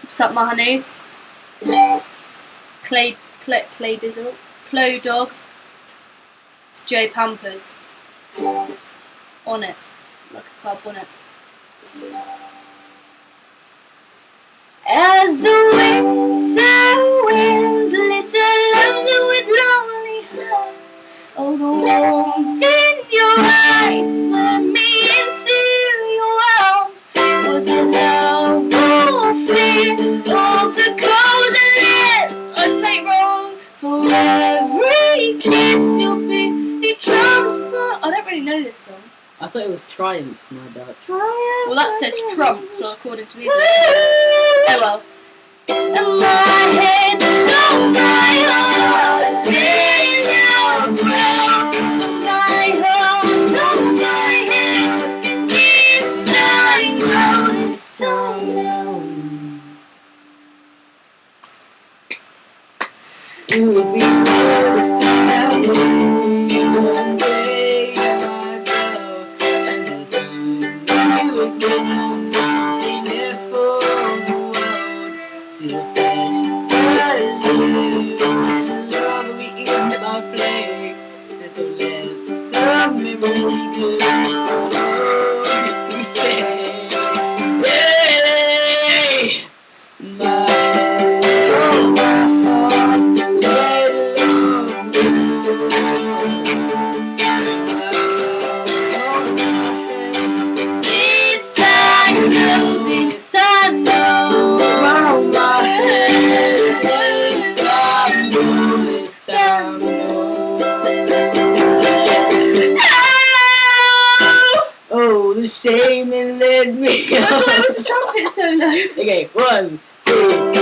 Sup my honeys. Clay Dizzle. Clo Dog. J Pampers. On it. Like a club on it. As the winter winds, little London with lonely hearts. Oh, the warmth in your eyes swept me into your arms. Was it love or fear of the cold and air? I take wrong for every kiss you'll be Trump's. I don't really know this song. I thought it was Triumph, my dad. Triumph. Well, that says Trump, so according to these lyrics. Oh well. And my head, so my heart, in your ground. So my heart, so my head, this time round, this time round. You would be forced to have me one day, my girl, and the time you would get home, be there for the world, till first the live, and love we eat by play, and so let the memory be good. You say, hey, my This time, no, around my head, this time, no. Oh, the shame that led me. I thought it was a trumpet solo. Okay, 1, 2.